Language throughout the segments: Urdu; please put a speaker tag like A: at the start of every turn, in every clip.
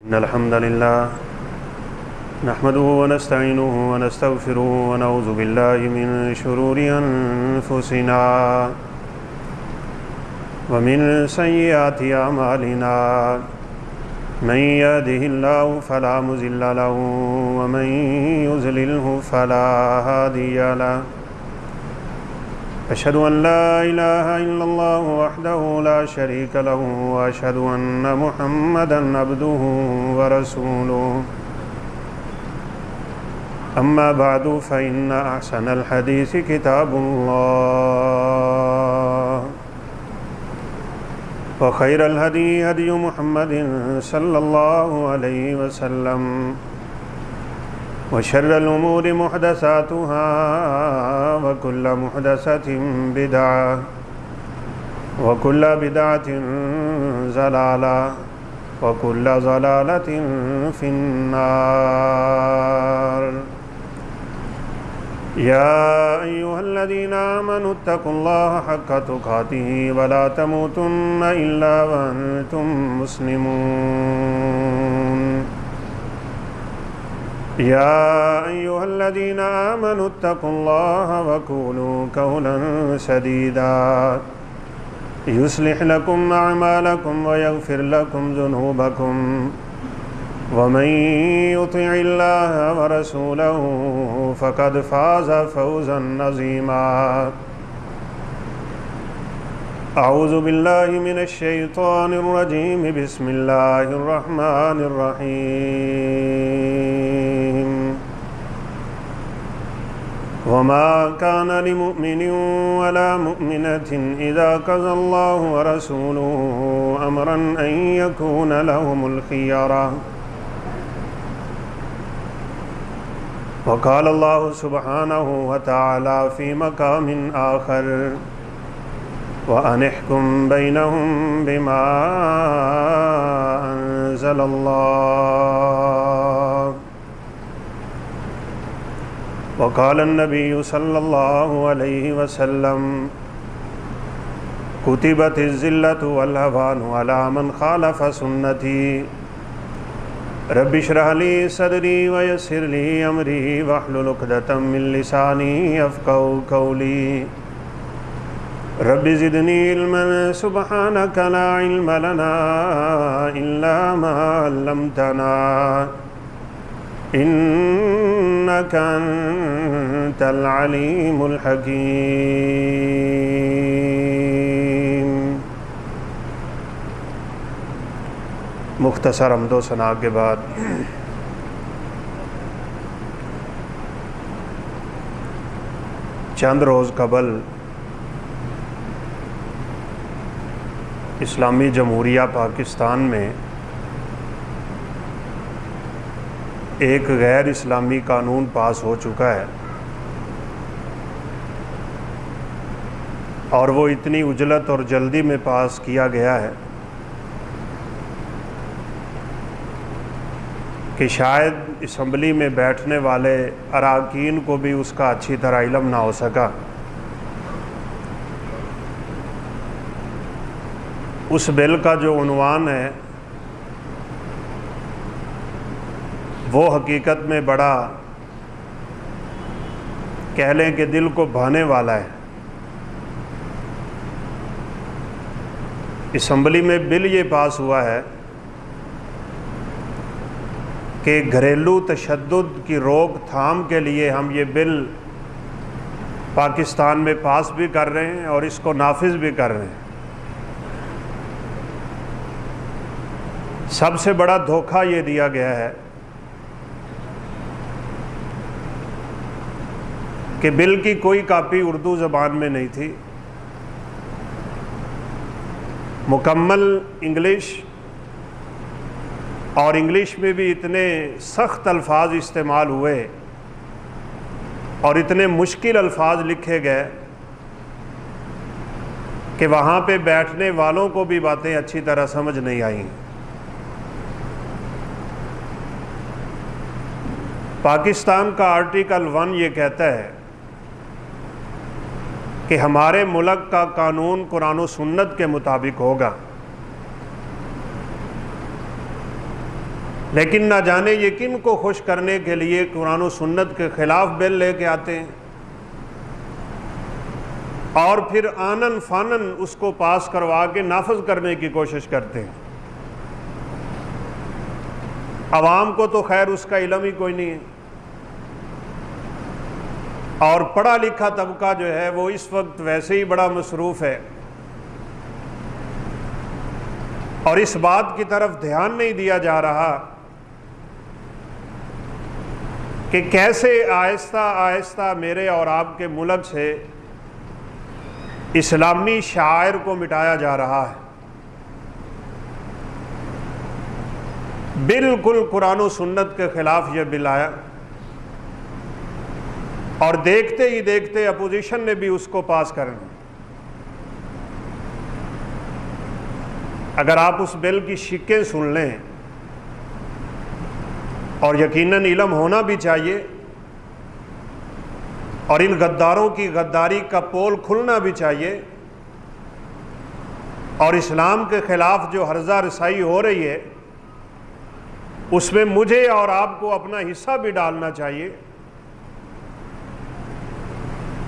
A: إن الحمد لله نحمده ونستعينه ونستغفره ونعوذ بالله من شرور أنفسنا ومن سيئات أعمالنا من يهده الله فلا مضل له ومن يضلله فلا هادي له أشهد أن لا إله إلا الله وحده لا شريك له وأشهد أن محمدًا عبده ورسوله أما بعد فإن أحسن الحديث كتاب الله وخير الهدي هدي محمد صلى الله عليه وسلم وشر الأمور محدثاتها وكل محدثة بدعة وكل بدعة ضلالة وكل ضلالة في النار يا أيها الذين آمنوا اتقوا الله حق تقاته ولا تموتن إلا وأنتم مسلمون يا أيها الذين آمنوا اتقوا الله وقولوا قولا سديدا يصلح لكم أعمالكم ويغفر لكم ذنوبكم ومن يطع الله ورسوله فقد فاز فوزا عظيما أعوذ بالله من الشيطان الرجيم بسم الله الرحمن الرحيم وما كان لمؤمن ولا مؤمنة إذا قضى الله ورسوله أمرا أن يكون لهم الخيرة وقال الله سبحانه وتعالى في مقام آخر وأن احكم بينهم بما أنزل الله وقال النبي صلى الله عليه وسلم كتبت الذلة والهوان على من خالف سنتي رب اشرح لي صدري ويسر لي أمري واحلل عقدة من لساني يفقهوا قولي رب زدني علما سبحانك لا علم لنا إلا ما علمتنا إنك أنت العليم الحكيم۔ مختصر حمد و ثنا کے بعد چند روز قبل اسلامی جمہوریہ پاکستان میں ایک غیر اسلامی قانون پاس ہو چکا ہے اور وہ اتنی عجلت اور جلدی میں پاس کیا گیا ہے کہ شاید اسمبلی میں بیٹھنے والے اراکین کو بھی اس کا اچھی طرح علم نہ ہو سکا۔ اس بل کا جو عنوان ہے وہ حقیقت میں بڑا کہہ لیں کہ دل کو بھانے والا ہے۔ اسمبلی میں بل یہ پاس ہوا ہے کہ گھریلو تشدد کی روک تھام کے لیے ہم یہ بل پاکستان میں پاس بھی کر رہے ہیں اور اس کو نافذ بھی کر رہے ہیں۔ سب سے بڑا دھوکہ یہ دیا گیا ہے کہ بل کی کوئی کاپی اردو زبان میں نہیں تھی، مکمل انگلش، اور انگلش میں بھی اتنے سخت الفاظ استعمال ہوئے اور اتنے مشکل الفاظ لکھے گئے کہ وہاں پہ بیٹھنے والوں کو بھی باتیں اچھی طرح سمجھ نہیں آئیں۔ پاکستان کا آرٹیکل 1 یہ کہتا ہے کہ ہمارے ملک کا قانون قرآن و سنت کے مطابق ہوگا۔ لیکن نہ جانے یہ کن کو خوش کرنے کے لیے قرآن و سنت کے خلاف بل لے کے آتے ہیں اور پھر آنن فانن اس کو پاس کروا کے نافذ کرنے کی کوشش کرتے ہیں۔ عوام کو تو خیر اس کا علم ہی کوئی نہیں ہے، اور پڑھا لکھا طبقہ جو ہے وہ اس وقت ویسے ہی بڑا مصروف ہے اور اس بات کی طرف دھیان نہیں دیا جا رہا کہ کیسے آہستہ آہستہ میرے اور آپ کے ملک سے اسلامی شعائر کو مٹایا جا رہا ہے۔ بالکل قرآن و سنت کے خلاف یہ بل آیا اور دیکھتے ہی دیکھتے اپوزیشن نے بھی اس کو پاس کرنا۔ اگر آپ اس بل کی شکیں سن لیں، اور یقیناً علم ہونا بھی چاہیے اور ان غداروں کی غداری کا پول کھلنا بھی چاہیے، اور اسلام کے خلاف جو ہرزہ رسائی ہو رہی ہے اس میں مجھے اور آپ کو اپنا حصہ بھی ڈالنا چاہیے،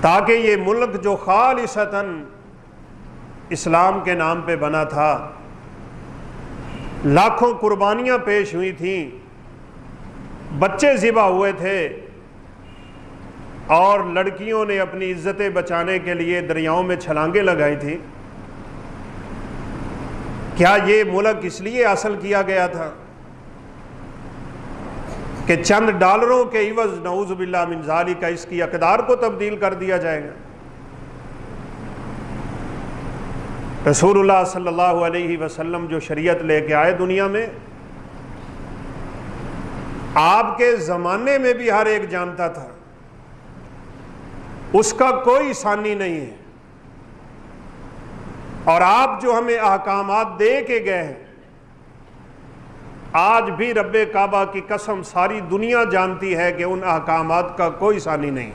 A: تاکہ یہ ملک جو خالصتاً اسلام کے نام پہ بنا تھا، لاکھوں قربانیاں پیش ہوئی تھیں، بچے ذبح ہوئے تھے اور لڑکیوں نے اپنی عزتیں بچانے کے لیے دریاؤں میں چھلانگیں لگائی تھیں، کیا یہ ملک اس لیے حاصل کیا گیا تھا کہ چند ڈالروں کے عوض نعوذ باللہ من ذالک اس کی اقدار کو تبدیل کر دیا جائے گا؟ رسول اللہ صلی اللہ علیہ وسلم جو شریعت لے کے آئے دنیا میں، آپ کے زمانے میں بھی ہر ایک جانتا تھا، اس کا کوئی ثانی نہیں ہے، اور آپ جو ہمیں احکامات دے کے گئے ہیں، آج بھی رب کعبہ کی قسم ساری دنیا جانتی ہے کہ ان احکامات کا کوئی ثانی نہیں۔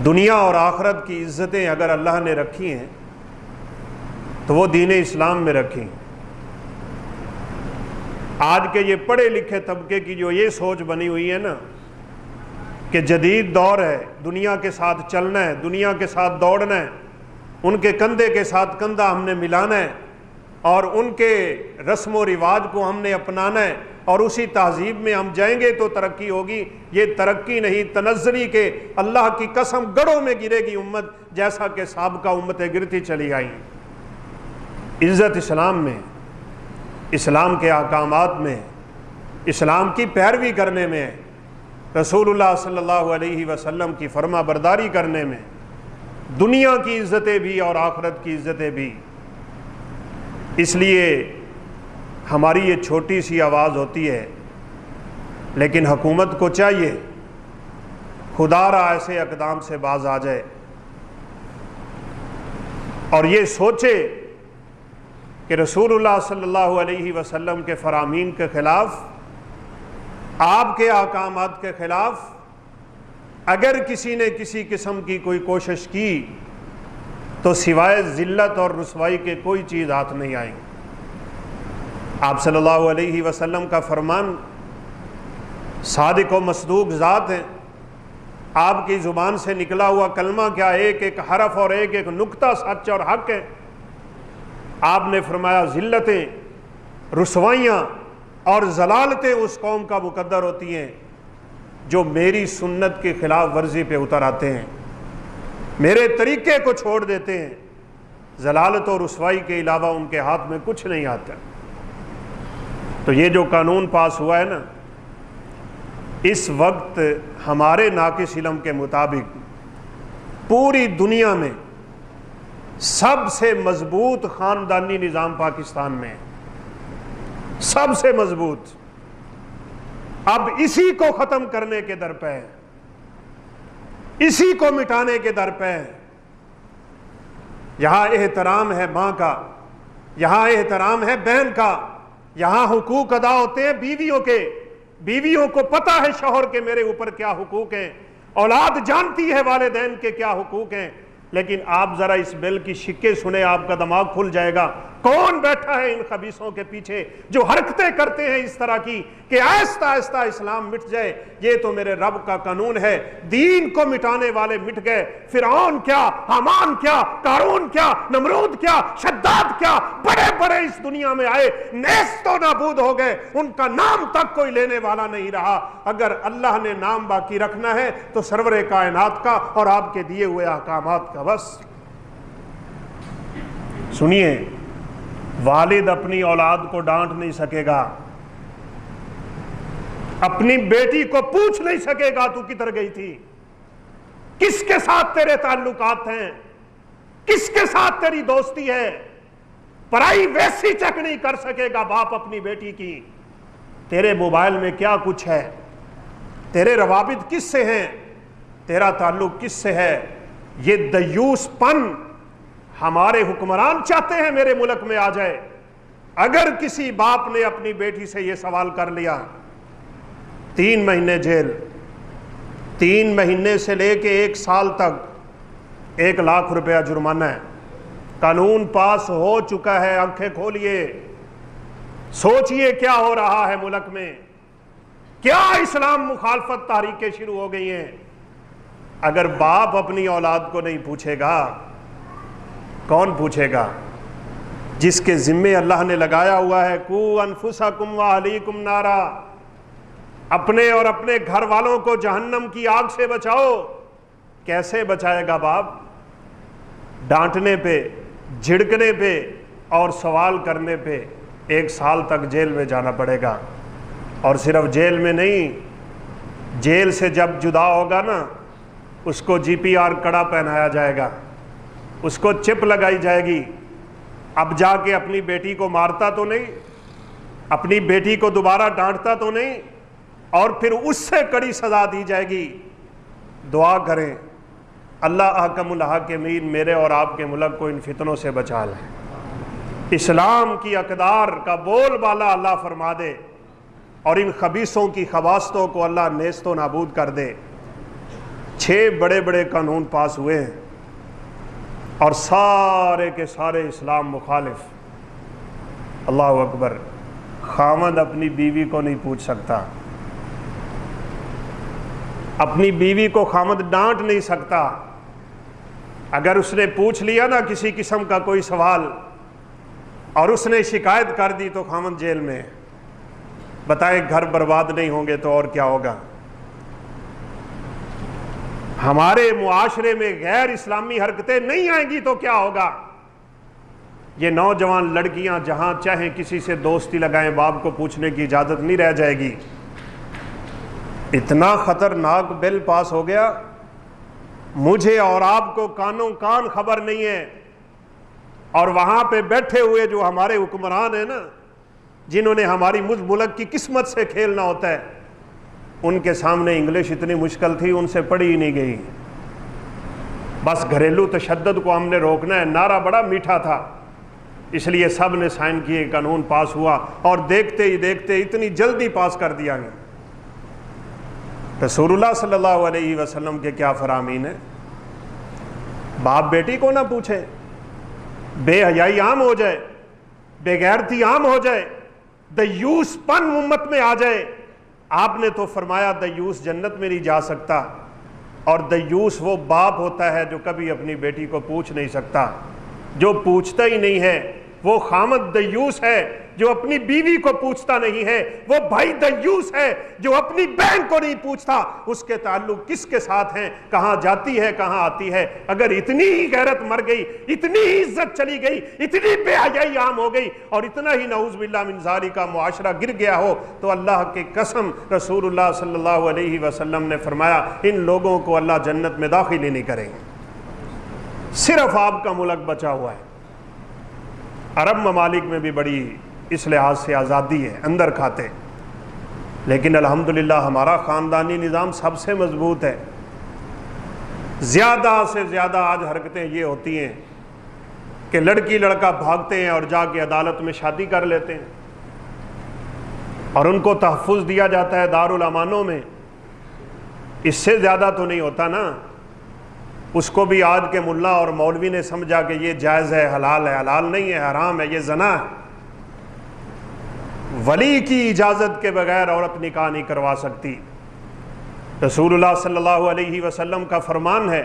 A: دنیا اور آخرت کی عزتیں اگر اللہ نے رکھی ہیں تو وہ دین اسلام میں رکھی ہیں۔ آج کے یہ پڑھے لکھے طبقے کی جو یہ سوچ بنی ہوئی ہے نا کہ جدید دور ہے، دنیا کے ساتھ چلنا ہے، دنیا کے ساتھ دوڑنا ہے، ان کے کندھے کے ساتھ کندھا ہم نے ملانا ہے اور ان کے رسم و رواج کو ہم نے اپنانا ہے اور اسی تہذیب میں ہم جائیں گے تو ترقی ہوگی، یہ ترقی نہیں، تنزلی کے اللہ کی قسم گڑھوں میں گرے گی امت، جیسا کہ سابقہ امتیں گرتی چلی آئیں۔ عزت اسلام میں، اسلام کے احکامات میں، اسلام کی پیروی کرنے میں، رسول اللہ صلی اللہ علیہ وسلم کی فرما برداری کرنے میں، دنیا کی عزتیں بھی اور آخرت کی عزتیں بھی۔ اس لیے ہماری یہ چھوٹی سی آواز ہوتی ہے، لیکن حکومت کو چاہیے خدا را ایسے اقدام سے باز آ جائے اور یہ سوچے کہ رسول اللہ صلی اللہ علیہ وسلم کے فرامین کے خلاف، آپ کے احکامات کے خلاف اگر کسی نے کسی قسم کی کوئی کوشش کی تو سوائے ذلت اور رسوائی کے کوئی چیز ہاتھ نہیں آئیں گی۔ آپ صلی اللہ علیہ وسلم کا فرمان صادق و مصدوق ذات ہیں، آپ کی زبان سے نکلا ہوا کلمہ کیا ایک ایک حرف اور ایک ایک نقطہ سچ اور حق ہے۔ آپ نے فرمایا ذلتیں، رسوائیاں اور ضلالتیں اس قوم کا مقدر ہوتی ہیں جو میری سنت کی خلاف ورزی پہ اتر آتے ہیں، میرے طریقے کو چھوڑ دیتے ہیں، ضلالت اور رسوائی کے علاوہ ان کے ہاتھ میں کچھ نہیں آتا۔ تو یہ جو قانون پاس ہوا ہے نا، اس وقت ہمارے ناقص علم کے مطابق پوری دنیا میں سب سے مضبوط خاندانی نظام پاکستان میں ہے، سب سے مضبوط۔ اب اسی کو ختم کرنے کے در پہ ہے، اسی کو مٹانے کے در پہ ہے۔ یہاں احترام ہے ماں کا، یہاں احترام ہے بہن کا، یہاں حقوق ادا ہوتے ہیں بیویوں کے، بیویوں کو پتہ ہے شوہر کے میرے اوپر کیا حقوق ہیں، اولاد جانتی ہے والدین کے کیا حقوق ہیں۔ لیکن آپ ذرا اس بل کی شکیں سنیں، آپ کا دماغ کھل جائے گا۔ کون بیٹھا ہے ان خبیثوں کے پیچھے جو حرکتیں کرتے ہیں اس طرح کی کہ آہستہ آہستہ اسلام مٹ جائے؟ یہ تو میرے رب کا قانون ہے۔ دین کو مٹانے والے مٹ گئے، فرعون کیا، حامان کیا، قارون کیا، نمرود کیا، شداد کیا، بڑے بڑے اس دنیا میں آئے، نیست و نابود ہو گئے، ان کا نام تک کوئی لینے والا نہیں رہا۔ اگر اللہ نے نام باقی رکھنا ہے تو سرور کائنات کا اور آپ کے دیے ہوئے احکامات کا بس۔ سنیے، والد اپنی اولاد کو ڈانٹ نہیں سکے گا، اپنی بیٹی کو پوچھ نہیں سکے گا تو کدھر گئی تھی، کس کے ساتھ تیرے تعلقات ہیں، کس کے ساتھ تیری دوستی ہے، پرائی ویسی چیک نہیں کر سکے گا باپ اپنی بیٹی کی۔ تیرے موبائل میں کیا کچھ ہے، تیرے روابط کس سے ہیں، تیرا تعلق کس سے ہے۔ یہ دیوس پن ہمارے حکمران چاہتے ہیں میرے ملک میں آ جائے۔ اگر کسی باپ نے اپنی بیٹی سے یہ سوال کر لیا، 3 مہینے جیل، 3 مہینے سے لے کے 1 سال تک 1 لاکھ روپیہ جرمانہ ہے۔ قانون پاس ہو چکا ہے، آنکھیں کھولیے، سوچئے کیا ہو رہا ہے ملک میں، کیا اسلام مخالفت تحریکیں شروع ہو گئی ہیں۔ اگر باپ اپنی اولاد کو نہیں پوچھے گا، کون پوچھے گا؟ جس کے ذمے اللہ نے لگایا ہوا ہے قُوا أَنفُسَكُمْ وَأَهْلِيكُمْ نَارًا، اپنے اور اپنے گھر والوں کو جہنم کی آگ سے بچاؤ۔ کیسے بچائے گا باپ؟ ڈانٹنے پہ، جھڑکنے پہ اور سوال کرنے پہ 1 سال تک جیل میں جانا پڑے گا۔ اور صرف جیل میں نہیں، جیل سے جب جدا ہوگا نا، اس کو GPR کڑا پہنایا جائے گا، اس کو چپ لگائی جائے گی۔ اب جا کے اپنی بیٹی کو مارتا تو نہیں، اپنی بیٹی کو دوبارہ ڈانٹتا تو نہیں، اور پھر اس سے کڑی سزا دی جائے گی۔ دعا کریں اللہ احکم الحاکمین میرے اور آپ کے ملک کو ان فتنوں سے بچا لے، اسلام کی اقدار کا بول بالا اللہ فرما دے، اور ان خبیثوں کی خباستوں کو اللہ نیست و نابود کر دے۔ 6 بڑے بڑے قانون پاس ہوئے ہیں اور سارے کے سارے اسلام مخالف۔ اللہ اکبر۔ خاوند اپنی بیوی کو نہیں پوچھ سکتا، اپنی بیوی کو خاوند ڈانٹ نہیں سکتا۔ اگر اس نے پوچھ لیا نا کسی قسم کا کوئی سوال اور اس نے شکایت کر دی تو خاوند جیل میں۔ بتائیں گھر برباد نہیں ہوں گے تو اور کیا ہوگا؟ ہمارے معاشرے میں غیر اسلامی حرکتیں نہیں آئیں گی تو کیا ہوگا؟ یہ نوجوان لڑکیاں جہاں چاہیں کسی سے دوستی لگائیں، باپ کو پوچھنے کی اجازت نہیں رہ جائے گی۔ اتنا خطرناک بل پاس ہو گیا، مجھے اور آپ کو کانوں کان خبر نہیں ہے، اور وہاں پہ بیٹھے ہوئے جو ہمارے حکمران ہیں نا، جنہوں نے ہماری ملک کی قسمت سے کھیلنا ہوتا ہے، ان کے سامنے انگلش اتنی مشکل تھی، ان سے پڑھی ہی نہیں گئی۔ بس گھریلو تشدد کو ہم نے روکنا ہے، نعرہ بڑا میٹھا تھا، اس لیے سب نے سائن کیے، قانون پاس ہوا، اور دیکھتے ہی دیکھتے اتنی جلدی پاس کر دیا گیا۔ رسول اللہ صلی اللہ علیہ وسلم کے کیا فرامین ہیں؟ باپ بیٹی کو نہ پوچھے، بے حیائی عام ہو جائے، بے غیرتی عام ہو جائے، دیوس پن امت میں آ جائے۔ آپ نے تو فرمایا دیوس جنت میں نہیں جا سکتا، اور دیوس وہ باپ ہوتا ہے جو کبھی اپنی بیٹی کو پوچھ نہیں سکتا، جو پوچھتا ہی نہیں ہے۔ وہ خامد دیوس ہے جو اپنی بیوی کو پوچھتا نہیں ہے، وہ بھائی دیوس ہے جو اپنی بہن کو نہیں پوچھتا اس کے تعلق کس کے ساتھ ہیں، کہاں جاتی ہے، کہاں آتی ہے۔ اگر اتنی ہی غیرت مر گئی، اتنی ہی عزت چلی گئی، اتنی بے حیائی عام ہو گئی، اور اتنا ہی نعوذ باللہ من ذالک کا معاشرہ گر گیا ہو، تو اللہ کی قسم رسول اللہ صلی اللہ علیہ وسلم نے فرمایا ان لوگوں کو اللہ جنت میں داخل ہی نہیں کریں گے۔ صرف آپ کا ملک بچا ہوا ہے۔ عرب ممالک میں بھی بڑی اس لحاظ سے آزادی ہے، اندر کھاتے، لیکن الحمدللہ ہمارا خاندانی نظام سب سے مضبوط ہے۔ زیادہ سے زیادہ آج حرکتیں یہ ہوتی ہیں کہ لڑکی لڑکا بھاگتے ہیں اور جا کے عدالت میں شادی کر لیتے ہیں، اور ان کو تحفظ دیا جاتا ہے دارالامانوں میں۔ اس سے زیادہ تو نہیں ہوتا نا؟ اس کو بھی آج کے ملا اور مولوی نے سمجھا کہ یہ جائز ہے، حلال ہے، حلال نہیں ہے، حرام ہے، یہ زنا ہے۔ ولی کی اجازت کے بغیر عورت نکاح نہیں کروا سکتی۔ رسول اللہ صلی اللہ علیہ وسلم کا فرمان ہے،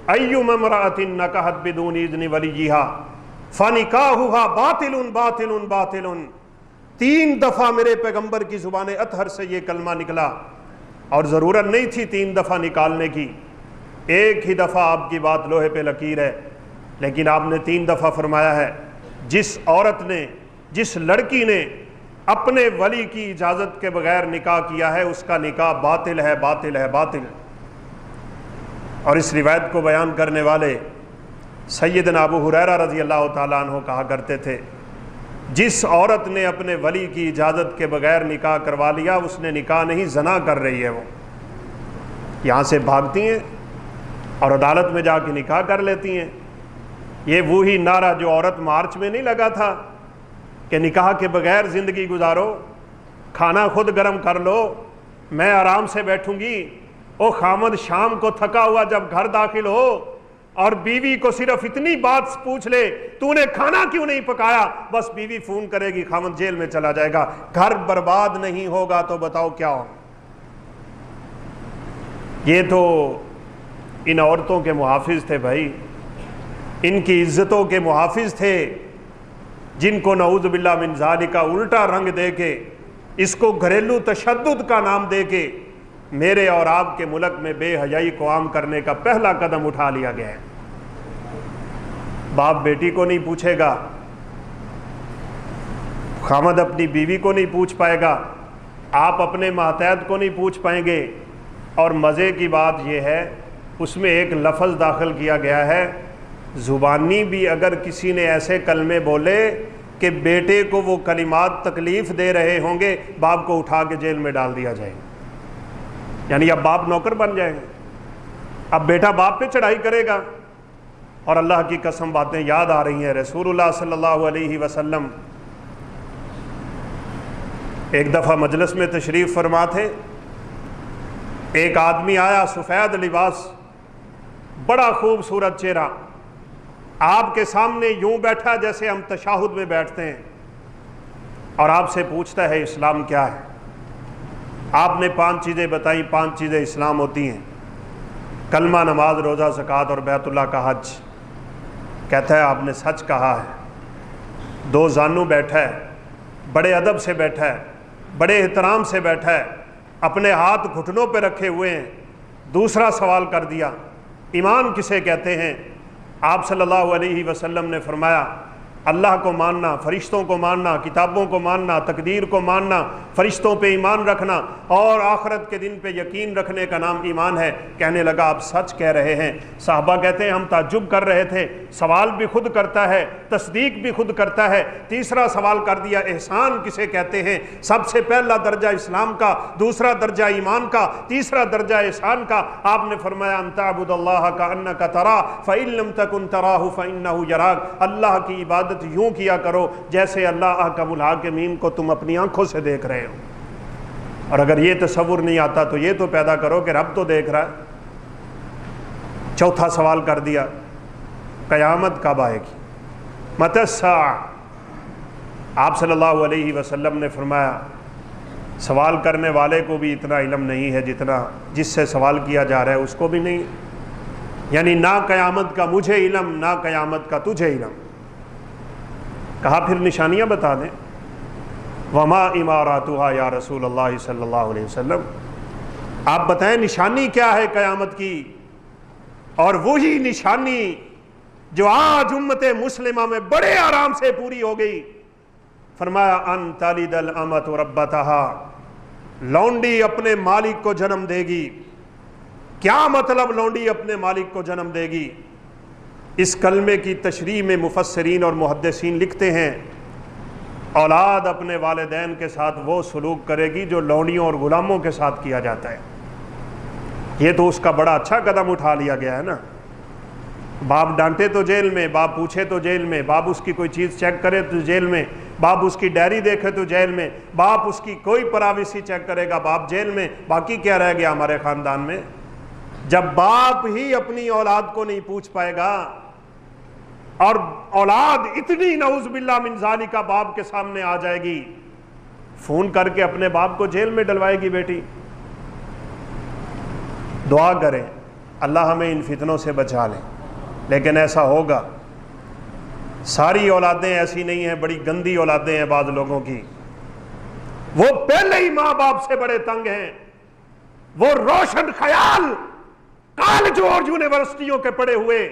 A: ایما امرأۃ نکحت بدون اذن ولیہا فنکاحها باطل باطل باطل۔ 3 دفعہ میرے پیغمبر کی زبان اطہر سے یہ کلمہ نکلا، اور ضرورت نہیں تھی 3 دفعہ نکالنے کی، ایک ہی دفعہ آپ کی بات لوہے پہ لکیر ہے، لیکن آپ نے 3 دفعہ فرمایا ہے۔ جس عورت نے، جس لڑکی نے اپنے ولی کی اجازت کے بغیر نکاح کیا ہے، اس کا نکاح باطل ہے، باطل ہے، باطل۔ اور اس روایت کو بیان کرنے والے سیدنا ابو ہریرہ رضی اللہ تعالیٰ عنہ کہا کرتے تھے، جس عورت نے اپنے ولی کی اجازت کے بغیر نکاح کروا لیا، اس نے نکاح نہیں، زنا کر رہی ہے۔ وہ یہاں سے بھاگتی ہیں اور عدالت میں جا کے نکاح کر لیتی ہیں۔ یہ وہی نعرہ جو عورت مارچ میں نہیں لگا تھا کہ نکاح کے بغیر زندگی گزارو، کھانا خود گرم کر لو، میں آرام سے بیٹھوں گی۔ او خامد شام کو تھکا ہوا جب گھر داخل ہو اور بیوی کو صرف اتنی بات پوچھ لے، تو نے کھانا کیوں نہیں پکایا، بس بیوی فون کرے گی، خامد جیل میں چلا جائے گا، گھر برباد نہیں ہوگا تو بتاؤ کیا ہو۔ یہ تو ان عورتوں کے محافظ تھے بھائی، ان کی عزتوں کے محافظ تھے، جن کو نعوذ باللہ من ذالک الٹا رنگ دے کے، اس کو گھریلو تشدد کا نام دے کے میرے اور آپ کے ملک میں بے حیائی کو عام کرنے کا پہلا قدم اٹھا لیا گیا ہے۔ باپ بیٹی کو نہیں پوچھے گا، خامد اپنی بیوی کو نہیں پوچھ پائے گا، آپ اپنے ماتحت کو نہیں پوچھ پائیں گے۔ اور مزے کی بات یہ ہے، اس میں ایک لفظ داخل کیا گیا ہے، زبانی بھی اگر کسی نے ایسے کلمے بولے کہ بیٹے کو وہ کلمات تکلیف دے رہے ہوں گے، باپ کو اٹھا کے جیل میں ڈال دیا جائے گا۔ یعنی اب باپ نوکر بن جائیں گے، اب بیٹا باپ پہ چڑھائی کرے گا۔ اور اللہ کی قسم باتیں یاد آ رہی ہیں، رسول اللہ صلی اللہ علیہ وسلم ایک دفعہ مجلس میں تشریف فرما تھے، ایک آدمی آیا، سفید لباس، بڑا خوبصورت چہرہ، آپ کے سامنے یوں بیٹھا جیسے ہم تشہد میں بیٹھتے ہیں، اور آپ سے پوچھتا ہے اسلام کیا ہے۔ آپ نے 5 چیزیں بتائیں، 5 چیزیں اسلام ہوتی ہیں، کلمہ، نماز، روزہ، زکوٰۃ اور بیت اللہ کا حج۔ کہتا ہے آپ نے سچ کہا ہے۔ 2 زانو بیٹھا ہے، بڑے ادب سے بیٹھا ہے، بڑے احترام سے بیٹھا ہے، اپنے ہاتھ گھٹنوں پہ رکھے ہوئے ہیں۔ دوسرا سوال کر دیا، ایمان کسے کہتے ہیں؟ آپ صلی اللہ علیہ وسلم نے فرمایا، اللہ کو ماننا، فرشتوں کو ماننا، کتابوں کو ماننا، تقدیر کو ماننا، فرشتوں پہ ایمان رکھنا اور آخرت کے دن پہ یقین رکھنے کا نام ایمان ہے۔ کہنے لگا آپ سچ کہہ رہے ہیں۔ صحابہ کہتے ہیں ہم تعجب کر رہے تھے، سوال بھی خود کرتا ہے، تصدیق بھی خود کرتا ہے۔ تیسرا سوال کر دیا، احسان کسے کہتے ہیں؟ سب سے پہلا درجہ اسلام کا، دوسرا درجہ ایمان کا، تیسرا درجہ احسان کا۔ آپ نے فرمایا ان تعبد اللہ کأنک تراہ فإن لم تکن تراہ فإنہ یراک۔ اللہ کی عبادت یوں کیا کرو جیسے اللہ احکم الحاکمین کو تم اپنی آنکھوں سے دیکھ رہے ہو۔ اور اگر یہ تصور نہیں آتا تو یہ تو پیدا کرو کہ رب تو دیکھ رہا ہے۔ چوتھا سوال کر دیا، قیامت کب آئے گی؟ متی الساعہ؟ آپ صلی اللہ علیہ وسلم نے فرمایا سوال کرنے والے کو بھی اتنا علم نہیں ہے جتنا جس سے سوال کیا جا رہا ہے اس کو بھی نہیں، یعنی نہ قیامت کا مجھے علم، نہ قیامت کا تجھے علم۔ کہا پھر نشانیاں بتا دیں۔ وما اماراتها یا رسول اللہ صلی اللہ علیہ وسلم، آپ بتائیں نشانی کیا ہے قیامت کی؟ اور وہی نشانی جو آج امت مسلمہ میں بڑے آرام سے پوری ہو گئی، فرمایا ان تلد الامۃ ربتها، لونڈی اپنے مالک کو جنم دے گی۔ کیا مطلب لونڈی اپنے مالک کو جنم دے گی؟ اس کلمے کی تشریح میں مفسرین اور محدثین لکھتے ہیں اولاد اپنے والدین کے ساتھ وہ سلوک کرے گی جو لونڈیوں اور غلاموں کے ساتھ کیا جاتا ہے۔ یہ تو اس کا بڑا اچھا قدم اٹھا لیا گیا ہے نا۔ باپ ڈانٹے تو جیل میں، باپ پوچھے تو جیل میں، باپ اس کی کوئی چیز چیک کرے تو جیل میں، باپ اس کی ڈائری دیکھے تو جیل میں، باپ اس کی کوئی پرائیویسی چیک کرے گا باپ جیل میں۔ باقی کیا رہ گیا ہمارے خاندان میں؟ جب باپ ہی اپنی اولاد کو نہیں پوچھ پائے گا اور اولاد اتنی نعوذ باللہ من ذالک باپ کے سامنے آ جائے گی، فون کر کے اپنے باپ کو جیل میں ڈلوائے گی بیٹی۔ دعا کریں اللہ ہمیں ان فتنوں سے بچا لے، لیکن ایسا ہوگا۔ ساری اولادیں ایسی نہیں ہیں، بڑی گندی اولادیں ہیں بعض لوگوں کی، وہ پہلے ہی ماں باپ سے بڑے تنگ ہیں، وہ روشن خیال کالجوں اور یونیورسٹیوں کے پڑھے ہوئے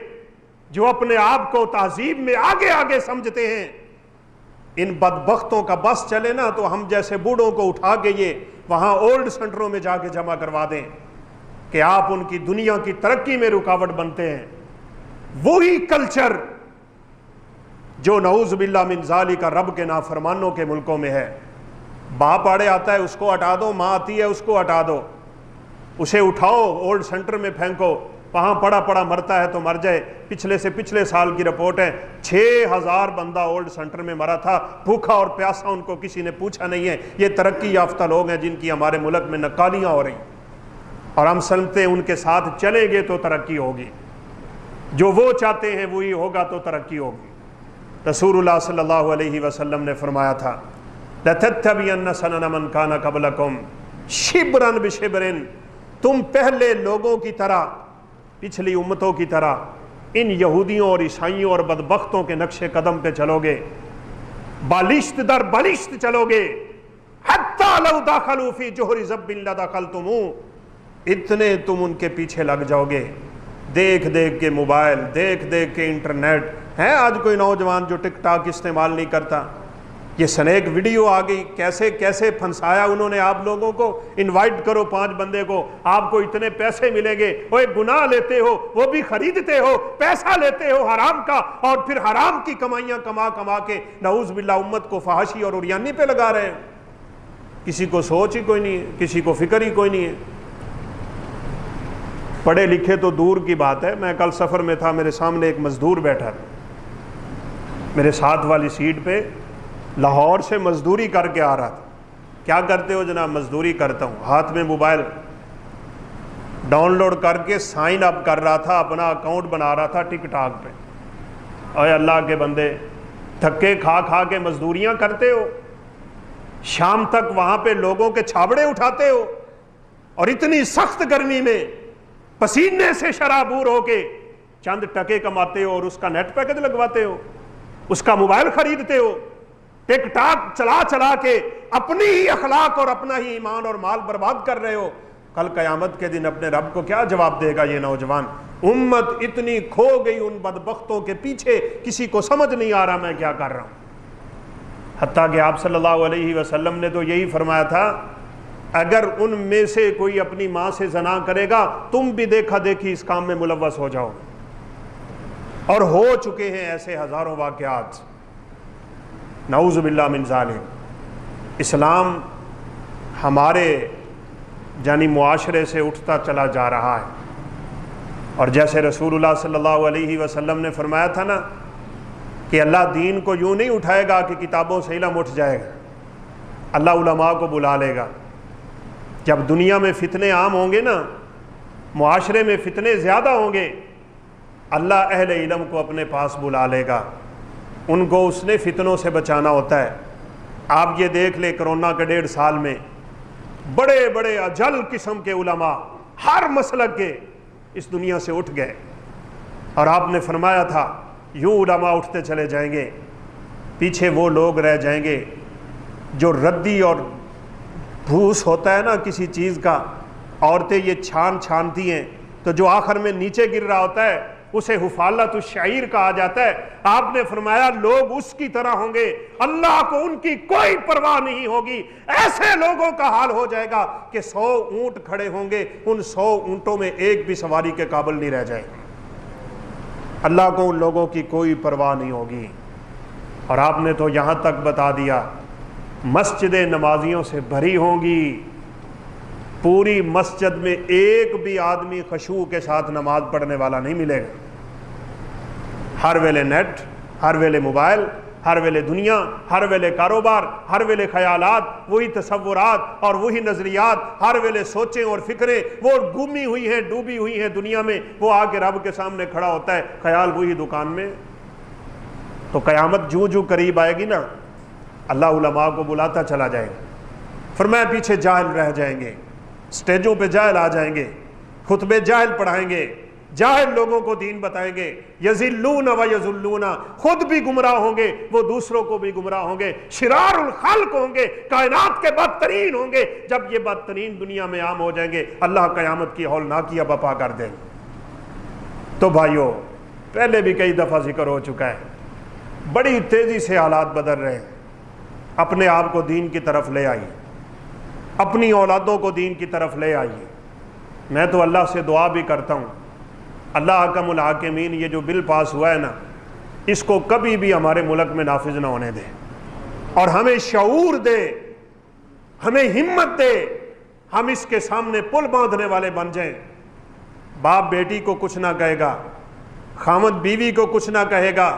A: جو اپنے آپ کو تہذیب میں آگے آگے سمجھتے ہیں، ان بدبختوں کا بس چلے نا تو ہم جیسے بوڑھوں کو اٹھا کے یہ وہاں اولڈ سینٹروں میں جا کے جمع کروا دیں کہ آپ ان کی دنیا کی ترقی میں رکاوٹ بنتے ہیں۔ وہی کلچر جو نعوذ باللہ من ذالک رب کے نافرمانوں کے ملکوں میں ہے۔ باپ آڑے آتا ہے اس کو ہٹا دو، ماں آتی ہے اس کو ہٹا دو، اسے اٹھاؤ اولڈ سینٹر میں پھینکو، وہاں پڑا پڑا مرتا ہے تو مر جائے۔ پچھلے سے پچھلے سال کی رپورٹ ہے 6000 بندہ اولڈ سینٹر میں مرا تھا، بھوکا اور پیاسا، ان کو کسی نے پوچھا نہیں ہے۔ یہ ترقی یافتہ لوگ ہیں جن کی ہمارے ملک میں نکالیاں ہو رہی، اور ہم سمجھتے ہیں ان کے ساتھ چلیں گے تو ترقی ہوگی، جو وہ چاہتے ہیں وہی ہوگا تو ترقی ہوگی۔ رسول اللہ صلی اللہ علیہ وسلم نے فرمایا تھا لَتَتَّبِعَنَّ سَنَنَ مَنْ كَانَ قَبْلَكُمْ شِبْرًا بِشِبْرٍ، تم پہلے لوگوں کی طرح، پچھلی امتوں کی طرح ان یہودیوں اور عیسائیوں اور بدبختوں کے نقش قدم پہ چلو گے، بالشت در بالشت چلو گے، حَتَّى لَوْ دَخَلُوا فِي جُحْرِ ذَبٍّ لَدَخَلْتُمُوهُ، اتنے تم ان کے پیچھے لگ جاؤ گے۔ دیکھ دیکھ کے موبائل، دیکھ دیکھ کے انٹرنیٹ ہے، آج کوئی نوجوان جو ٹک ٹاک استعمال نہیں کرتا، یہ سنیک ویڈیو آ گئی، کیسے کیسے پھنسایا انہوں نے آپ لوگوں کو۔ انوائٹ کرو 5 بندے کو، آپ کو اتنے پیسے ملیں گے، وہ گناہ لیتے ہو، وہ بھی خریدتے ہو، پیسہ لیتے ہو حرام کا، اور پھر حرام کی کمائیاں کما کما کے نعوذ باللہ امت کو فحاشی اور عریانی پہ لگا رہے ہیں۔ کسی کو سوچ ہی کوئی نہیں ہے، کسی کو فکر ہی کوئی نہیں ہے۔ پڑھے لکھے تو دور کی بات ہے، میں کل سفر میں تھا، میرے سامنے ایک مزدور بیٹھا تھا میرے ساتھ والی سیٹ پہ، لاہور سے مزدوری کر کے آ رہا تھا۔ کیا کرتے ہو جناب؟ مزدوری کرتا ہوں۔ ہاتھ میں موبائل ڈاؤن لوڈ کر کے سائن اپ کر رہا تھا، اپنا اکاؤنٹ بنا رہا تھا ٹک ٹاک پہ۔ اے اللہ کے بندے، تھکے کھا کھا کے مزدوریاں کرتے ہو، شام تک وہاں پہ لوگوں کے چھابڑے اٹھاتے ہو، اور اتنی سخت گرمی میں پسینے سے شرابور ہو کے چند ٹکے کماتے ہو، اور اس کا نیٹ پیکج لگواتے ہو، اس کا موبائل خریدتے ہو، ٹک ٹاک چلا چلا کے اپنی ہی اخلاق اور اپنا ہی ایمان اور مال برباد کر رہے ہو۔ کل قیامت کے دن اپنے رب کو کیا جواب دے گا یہ نوجوان؟ امت اتنی کھو گئی ان بدبختوں کے پیچھے، کسی کو سمجھ نہیں آ رہا میں کیا کر رہا ہوں۔ حتیٰ کہ آپ صلی اللہ علیہ وسلم نے تو یہی فرمایا تھا، اگر ان میں سے کوئی اپنی ماں سے زنا کرے گا، تم بھی دیکھا دیکھی اس کام میں ملوث ہو جاؤ، اور ہو چکے ہیں ایسے ہزاروں واقعات، نعوذ باللہ من ذالک۔ اسلام ہمارے یعنی معاشرے سے اٹھتا چلا جا رہا ہے، اور جیسے رسول اللہ صلی اللہ علیہ وسلم نے فرمایا تھا نا کہ اللہ دین کو یوں نہیں اٹھائے گا کہ کتابوں سے علم اٹھ جائے گا، اللہ علماء کو بلا لے گا۔ جب دنیا میں فتنے عام ہوں گے نا، معاشرے میں فتنے زیادہ ہوں گے، اللہ اہل علم کو اپنے پاس بلا لے گا، ان کو اس نے فتنوں سے بچانا ہوتا ہے۔ آپ یہ دیکھ لیں کرونا کے 1.5 سال میں بڑے بڑے اجل قسم کے علماء ہر مسلک کے اس دنیا سے اٹھ گئے، اور آپ نے فرمایا تھا یوں علماء اٹھتے چلے جائیں گے، پیچھے وہ لوگ رہ جائیں گے جو ردی اور بھوس ہوتا ہے نا کسی چیز کا، عورتیں یہ چھانتی ہیں تو جو آخر میں نیچے گر رہا ہوتا ہے اسے حفالت الشعیر کہا جاتا ہے۔ آپ نے فرمایا لوگ اس کی طرح ہوں گے، اللہ کو ان کی کوئی پرواہ نہیں ہوگی۔ ایسے لوگوں کا حال ہو جائے گا کہ 100 اونٹ کھڑے ہوں گے، ان 100 اونٹوں میں ایک بھی سواری کے قابل نہیں رہ جائے گا۔ اللہ کو ان لوگوں کی کوئی پرواہ نہیں ہوگی۔ اور آپ نے تو یہاں تک بتا دیا مسجدیں نمازیوں سے بھری ہوں گی، پوری مسجد میں ایک بھی آدمی خشوع کے ساتھ نماز پڑھنے والا نہیں ملے گا۔ ہر ویلے نیٹ، ہر ویلے موبائل، ہر ویلے دنیا، ہر ویلے کاروبار، ہر ویلے خیالات، وہی تصورات اور وہی نظریات، ہر ویلے سوچیں اور فکریں، وہ گمی ہوئی ہیں، ڈوبی ہوئی ہیں دنیا میں، وہ آ کے رب کے سامنے کھڑا ہوتا ہے، خیال وہی دکان میں۔ تو قیامت جوں جوں قریب آئے گی نا، اللہ علماء کو بلاتا چلا جائے گا، فرمایا پیچھے جاہل رہ جائیں گے، سٹیجوں پہ جاہل آ جائیں گے، خطبے جاہل پڑھائیں گے، جاہل لوگوں کو دین بتائیں گے، یذلون و یذلون، خود بھی گمراہ ہوں گے، وہ دوسروں کو بھی گمراہ ہوں گے، شرار الخلق ہوں گے، کائنات کے بدترین ہوں گے۔ جب یہ بدترین دنیا میں عام ہو جائیں گے، اللہ قیامت کی ہولناکیاں بپا کر دیں گے۔ تو بھائیو، پہلے بھی کئی دفعہ ذکر ہو چکا ہے، بڑی تیزی سے حالات بدل رہے ہیں۔ اپنے آپ کو دین کی طرف لے آئیے، اپنی اولادوں کو دین کی طرف لے آئیے۔ میں تو اللہ سے دعا بھی کرتا ہوں، اللہ حکم الحاکمین، یہ جو بل پاس ہوا ہے نا، اس کو کبھی بھی ہمارے ملک میں نافذ نہ ہونے دے، اور ہمیں شعور دے، ہمیں ہمت دے، ہم اس کے سامنے پل باندھنے والے بن جائیں۔ باپ بیٹی کو کچھ نہ کہے گا، خامد بیوی کو کچھ نہ کہے گا،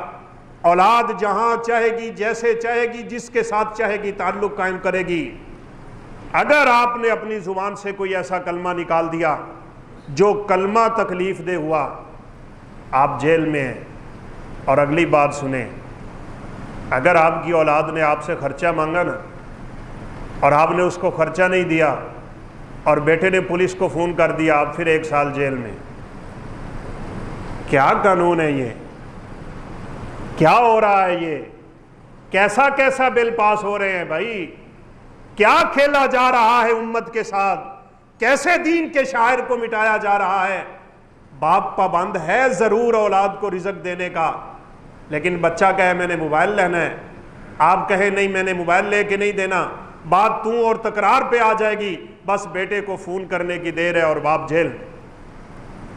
A: اولاد جہاں چاہے گی، جیسے چاہے گی، جس کے ساتھ چاہے گی تعلق قائم کرے گی۔ اگر آپ نے اپنی زبان سے کوئی ایسا کلمہ نکال دیا جو کلمہ تکلیف دہ ہوا، آپ جیل میں ہیں۔ اور اگلی بات سنیں، اگر آپ کی اولاد نے آپ سے خرچہ مانگا نا، اور آپ نے اس کو خرچہ نہیں دیا، اور بیٹے نے پولیس کو فون کر دیا، آپ پھر 1 سال جیل میں۔ کیا قانون ہے یہ؟ کیا ہو رہا ہے یہ؟ کیسا کیسا بل پاس ہو رہے ہیں بھائی؟ کیا کھیلا جا رہا ہے امت کے ساتھ؟ کیسے دین کے شاعر کو مٹایا جا رہا ہے؟ باپ پابند ہے ضرور اولاد کو رزق دینے کا، لیکن بچہ کہے میں نے موبائل لینا ہے، آپ کہیں نہیں میں نے موبائل لے کے نہیں دینا، بات تو اور تکرار پہ آ جائے گی، بس بیٹے کو فون کرنے کی دیر ہے اور باپ جیل۔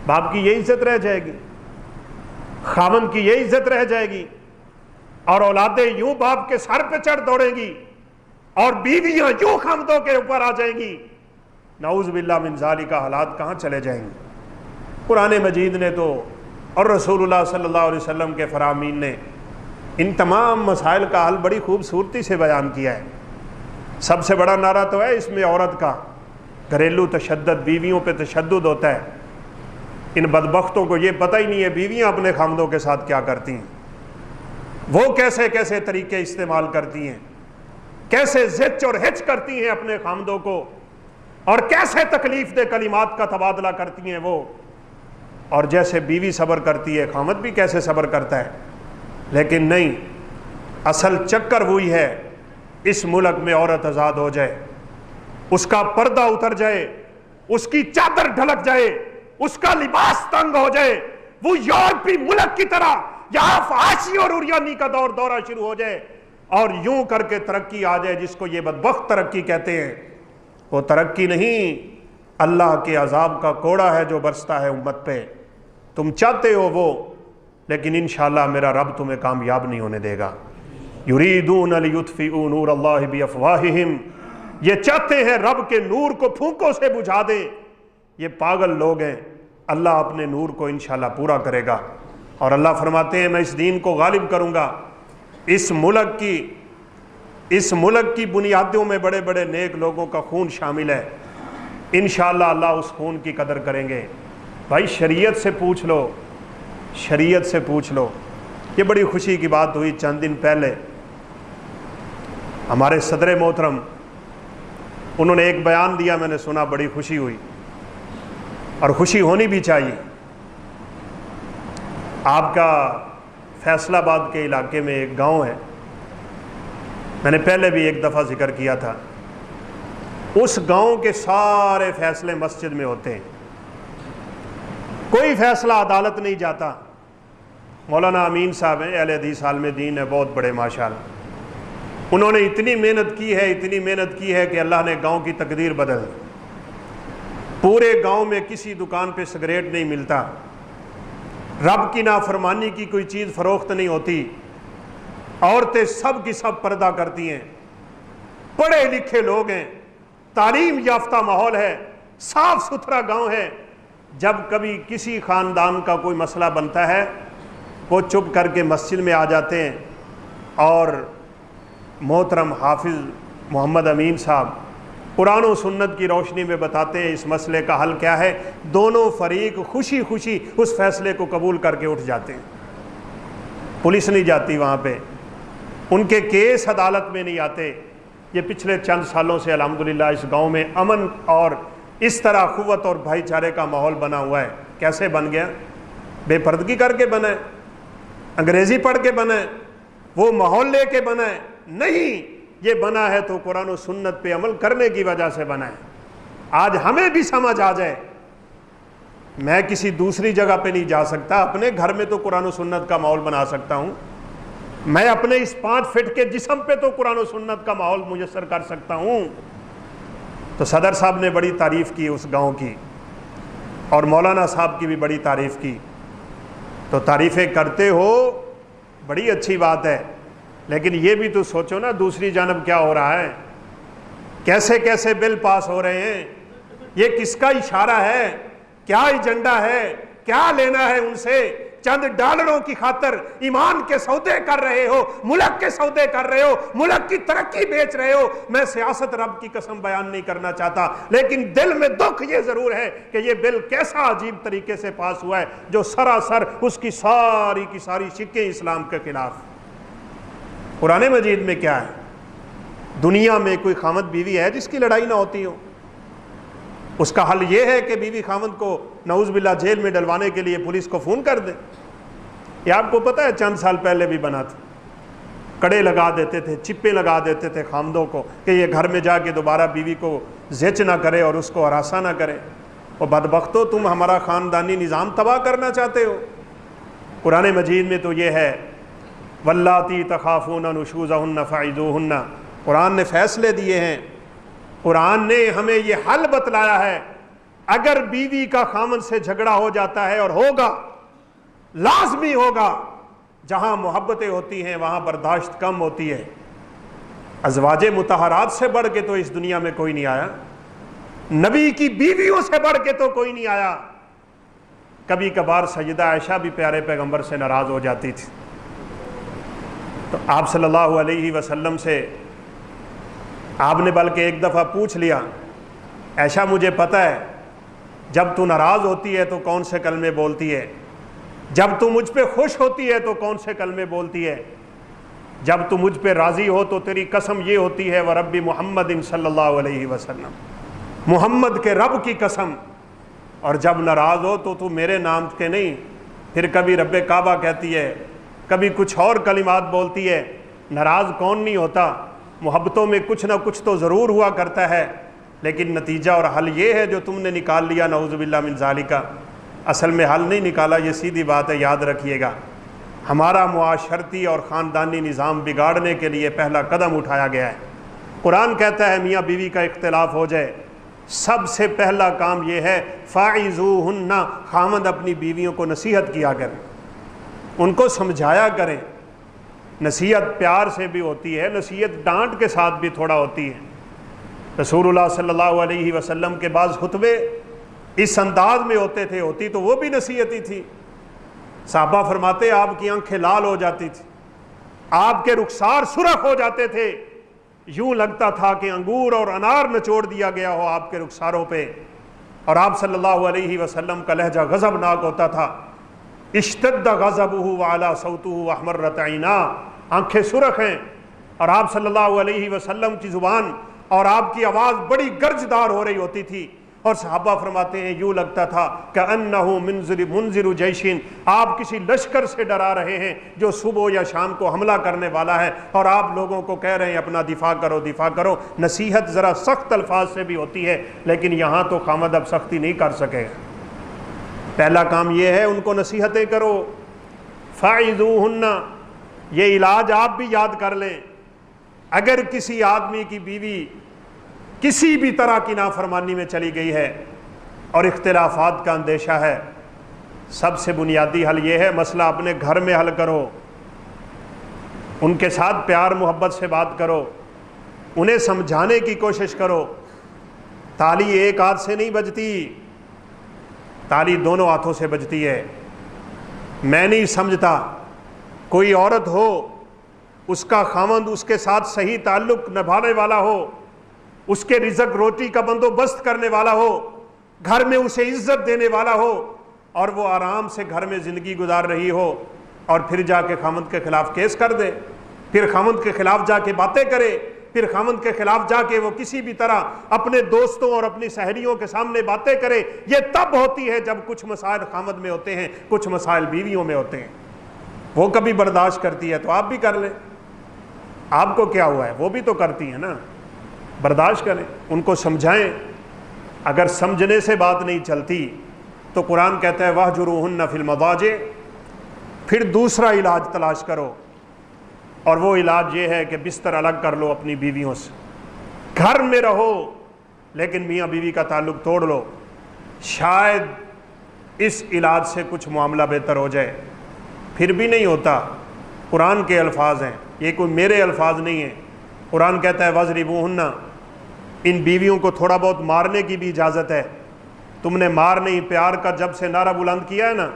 A: باپ کی یہ عزت رہ جائے گی، خاوند کی یہ عزت رہ جائے گی، اور اولادیں یوں باپ کے سر پہ چڑھ دوڑیں گی، اور بیویاں یوں خامدوں کے اوپر آ جائیں گی۔ نعوذ باللہ من ذالک، حالات کہاں چلے جائیں گے؟ قرآن مجید نے تو اور رسول اللہ صلی اللہ علیہ وسلم کے فرامین نے ان تمام مسائل کا حل بڑی خوبصورتی سے بیان کیا ہے۔ سب سے بڑا نعرہ تو ہے اس میں عورت کا، گھریلو تشدد، بیویوں پہ تشدد ہوتا ہے۔ ان بدبختوں کو یہ پتہ ہی نہیں ہے بیویاں اپنے خامدوں کے ساتھ کیا کرتی ہیں، وہ کیسے کیسے طریقے استعمال کرتی ہیں، کیسے زچ اور ہچ کرتی ہیں اپنے خامدوں کو، اور کیسے تکلیف دہ کلمات کا تبادلہ کرتی ہیں وہ۔ اور جیسے بیوی صبر کرتی ہے، خامد بھی کیسے صبر کرتا ہے۔ لیکن نہیں، اصل چکر وہی ہے، اس ملک میں عورت آزاد ہو جائے، اس کا پردہ اتر جائے، اس کی چادر ڈھلک جائے، اس کا لباس تنگ ہو جائے، وہ یورپی ملک کی طرح یہاں فحاشی اور عریانی کا دورہ شروع ہو جائے، اور یوں کر کے ترقی آ جائے جس کو یہ بدبخت ترقی کہتے ہیں۔ وہ ترقی نہیں، اللہ کے عذاب کا کوڑا ہے جو برستا ہے امت پہ۔ تم چاہتے ہو وہ، لیکن انشاءاللہ میرا رب تمہیں کامیاب نہیں ہونے دے گا۔ یریدون لیطفئوا نور اللہ بافواہہم، یہ چاہتے ہیں رب کے نور کو پھونکوں سے بجھا دے۔ یہ پاگل لوگ ہیں، اللہ اپنے نور کو انشاءاللہ پورا کرے گا، اور اللہ فرماتے ہیں میں اس دین کو غالب کروں گا۔ اس ملک کی بنیادوں میں بڑے بڑے نیک لوگوں کا خون شامل ہے، انشاءاللہ اللہ اس خون کی قدر کریں گے۔ بھائی شریعت سے پوچھ لو، شریعت سے پوچھ لو۔ یہ بڑی خوشی کی بات ہوئی چند دن پہلے، ہمارے صدر محترم انہوں نے ایک بیان دیا، میں نے سنا، بڑی خوشی ہوئی، اور خوشی ہونی بھی چاہیے۔ آپ کا فیصل آباد کے علاقے میں ایک گاؤں ہے، میں نے پہلے بھی ایک دفعہ ذکر کیا تھا، اس گاؤں کے سارے فیصلے مسجد میں ہوتے ہیں، کوئی فیصلہ عدالت نہیں جاتا۔ مولانا امین صاحب ہیں، اہل حدیث عالم دین ہے، بہت بڑے ماشاءاللہ، انہوں نے اتنی محنت کی ہے کہ اللہ نے گاؤں کی تقدیر بدل دی۔ پورے گاؤں میں کسی دکان پہ سگریٹ نہیں ملتا، رب کی نافرمانی کی کوئی چیز فروخت نہیں ہوتی، عورتیں سب کی سب پردہ کرتی ہیں، پڑھے لکھے لوگ ہیں، تعلیم یافتہ ماحول ہے، صاف ستھرا گاؤں ہے۔ جب کبھی کسی خاندان کا کوئی مسئلہ بنتا ہے، وہ چپ کر کے مسجد میں آ جاتے ہیں، اور محترم حافظ محمد امین صاحب قرآن و سنت کی روشنی میں بتاتے ہیں اس مسئلے کا حل کیا ہے. دونوں فریق خوشی خوشی اس فیصلے کو قبول کر کے اٹھ جاتے ہیں. پولیس نہیں جاتی وہاں پہ, ان کے کیس عدالت میں نہیں آتے. یہ پچھلے چند سالوں سے الحمدللہ اس گاؤں میں امن اور اس طرح قوت اور بھائی چارے کا ماحول بنا ہوا ہے. کیسے بن گیا؟ بے پردگی کر کے بنا ہے, انگریزی پڑھ کے بنا ہے, وہ ماحول لے کے بنا ہے؟ نہیں, یہ بنا ہے تو قرآن و سنت پہ عمل کرنے کی وجہ سے بنا ہے. آج ہمیں بھی سمجھ آ جائے, میں کسی دوسری جگہ پہ نہیں جا سکتا, اپنے گھر میں تو قرآن و سنت کا ماحول بنا سکتا ہوں. میں اپنے اس 5 فٹ کے جسم پہ تو قرآن و سنت کا ماحول میسر کر سکتا ہوں. تو صدر صاحب نے بڑی تعریف کی اس گاؤں کی, اور مولانا صاحب کی بھی بڑی تعریف کی. تو تعریفیں کرتے ہو, بڑی اچھی بات ہے, لیکن یہ بھی تو سوچو نا دوسری جانب کیا ہو رہا ہے, کیسے کیسے بل پاس ہو رہے ہیں, یہ کس کا اشارہ ہے, کیا ایجنڈا ہے, کیا لینا ہے ان سے. چند ڈالروں کی خاطر ایمان کے سودے کر رہے ہو, ملک کے سودے کر رہے ہو, ملک کی ترقی بیچ رہے ہو. میں سیاست رب کی قسم بیان نہیں کرنا چاہتا, لیکن دل میں دکھ یہ ضرور ہے کہ یہ بل کیسا عجیب طریقے سے پاس ہوا ہے جو سراسر اس کی ساری کی ساری شقیں اسلام کے خلاف. قرآن مجید میں کیا ہے؟ دنیا میں کوئی خامد بیوی ہے جس کی لڑائی نہ ہوتی ہو؟ اس کا حل یہ ہے کہ بیوی خامد کو نعوذ باللہ جیل میں ڈلوانے کے لیے پولیس کو فون کر دے. یہ آپ کو پتہ ہے چند سال پہلے بھی بنا تھا, کڑے لگا دیتے تھے, چپے لگا دیتے تھے خامدوں کو کہ یہ گھر میں جا کے دوبارہ بیوی کو زچ نہ کرے اور اس کو ہراساں نہ کرے. اور بدبختو, تم ہمارا خاندانی نظام تباہ کرنا چاہتے ہو. قرآن مجید میں تو یہ ہے واللاتی تخافون نشوزہن فعظوہن. قرآن نے فیصلے دیے ہیں, قرآن نے ہمیں یہ حل بتلایا ہے. اگر بیوی کا خامن سے جھگڑا ہو جاتا ہے, اور ہوگا, لازمی ہوگا, جہاں محبتیں ہوتی ہیں وہاں برداشت کم ہوتی ہے. ازواج مطہرات سے بڑھ کے تو اس دنیا میں کوئی نہیں آیا, نبی کی بیویوں سے بڑھ کے تو کوئی نہیں آیا. کبھی کبھار سیدہ عائشہ بھی پیارے پیغمبر سے ناراض ہو جاتی تھی, تو آپ صلی اللہ علیہ وسلم سے آپ نے بلکہ ایک دفعہ پوچھ لیا, عائشہ مجھے پتہ ہے جب تو ناراض ہوتی ہے تو کون سے کلمے بولتی ہے, جب تو مجھ پہ خوش ہوتی ہے تو کون سے کلمے بولتی ہے, جب تو مجھ پہ راضی ہو تو تیری قسم یہ ہوتی ہے ورب محمد صلی اللہ علیہ وسلم, محمد کے رب کی قسم, اور جب ناراض ہو تو میرے نام کے نہیں, پھر کبھی رب کعبہ کہتی ہے, کبھی کچھ اور کلمات بولتی ہے. ناراض کون نہیں ہوتا, محبتوں میں کچھ نہ کچھ تو ضرور ہوا کرتا ہے, لیکن نتیجہ اور حل یہ ہے جو تم نے نکال لیا نعوذ باللہ من ذالک. اصل میں حل نہیں نکالا, یہ سیدھی بات ہے, یاد رکھیے گا. ہمارا معاشرتی اور خاندانی نظام بگاڑنے کے لیے پہلا قدم اٹھایا گیا ہے. قرآن کہتا ہے میاں بیوی کا اختلاف ہو جائے, سب سے پہلا کام یہ ہے فاعظوہن, خامد اپنی بیویوں کو نصیحت کیا کریں, ان کو سمجھایا کریں. نصیحت پیار سے بھی ہوتی ہے, نصیحت ڈانٹ کے ساتھ بھی تھوڑا ہوتی ہے. رسول اللہ صلی اللہ علیہ وسلم کے بعض خطبے اس انداز میں ہوتے تھے, ہوتی تو وہ بھی نصیحتی تھی. صحابہ فرماتے آپ کی آنکھیں لال ہو جاتی تھی, آپ کے رخسار سرخ ہو جاتے تھے, یوں لگتا تھا کہ انگور اور انار نچوڑ دیا گیا ہو آپ کے رخساروں پہ. اور آپ صلی اللہ علیہ وسلم کا لہجہ غضبناک ہوتا تھا. اشتد غضبہ وعلی صوتہ واحمرت عیناہ, آنکھیں سرخ ہیں, اور آپ صلی اللہ علیہ وسلم کی زبان اور آپ کی آواز بڑی گرجدار ہو رہی ہوتی تھی. اور صحابہ فرماتے ہیں یوں لگتا تھا کأنہ منذر جیشن, آپ کسی لشکر سے ڈرا رہے ہیں جو صبح یا شام کو حملہ کرنے والا ہے, اور آپ لوگوں کو کہہ رہے ہیں اپنا دفاع کرو دفاع کرو. نصیحت ذرا سخت الفاظ سے بھی ہوتی ہے, لیکن یہاں تو خامد اب سختی نہیں کر سکے. پہلا کام یہ ہے ان کو نصیحتیں کرو. فاعظوہن, یہ علاج آپ بھی یاد کر لیں. اگر کسی آدمی کی بیوی کسی بھی طرح کی نافرمانی میں چلی گئی ہے اور اختلافات کا اندیشہ ہے, سب سے بنیادی حل یہ ہے مسئلہ اپنے گھر میں حل کرو. ان کے ساتھ پیار محبت سے بات کرو, انہیں سمجھانے کی کوشش کرو. تالی ایک ہاتھ سے نہیں بجتی, تالی دونوں ہاتھوں سے بجتی ہے. میں نہیں سمجھتا کوئی عورت ہو اس کا خاوند اس کے ساتھ صحیح تعلق نبھانے والا ہو، اس کے رزق روٹی کا بندوبست کرنے والا ہو، گھر میں اسے عزت دینے والا ہو، اور وہ آرام سے گھر میں زندگی گزار رہی ہو، اور پھر جا کے خاوند کے خلاف کیس کر دے، پھر خاوند کے خلاف جا کے باتیں کرے، پھر خاوند کے خلاف جا کے وہ کسی بھی طرح اپنے دوستوں اور اپنی سہیلیوں کے سامنے باتیں کرے، یہ تب ہوتی ہے جب کچھ مسائل خاوند میں ہوتے ہیں، کچھ مسائل بیویوں میں ہوتے ہیں۔ وہ کبھی برداشت کرتی ہے تو آپ بھی کر لیں، آپ کو کیا ہوا ہے، وہ بھی تو کرتی ہیں نا، برداشت کریں، ان کو سمجھائیں۔ اگر سمجھنے سے بات نہیں چلتی تو قرآن کہتا ہے وَاهْجُرُوهُنَّ فِي الْمَضَاجِعِ، پھر دوسرا علاج تلاش کرو، اور وہ علاج یہ ہے کہ بستر الگ کر لو اپنی بیویوں سے، گھر میں رہو لیکن میاں بیوی کا تعلق توڑ لو، شاید اس علاج سے کچھ معاملہ بہتر ہو جائے۔ پھر بھی نہیں ہوتا، قرآن کے الفاظ ہیں، یہ کوئی میرے الفاظ نہیں ہیں۔ قرآن کہتا ہے وَاضْرِبُوهُنَّ، ان بیویوں کو تھوڑا بہت مارنے کی بھی اجازت ہے۔ تم نے مار نہیں، پیار کا جب سے نعرہ بلند کیا ہے نا،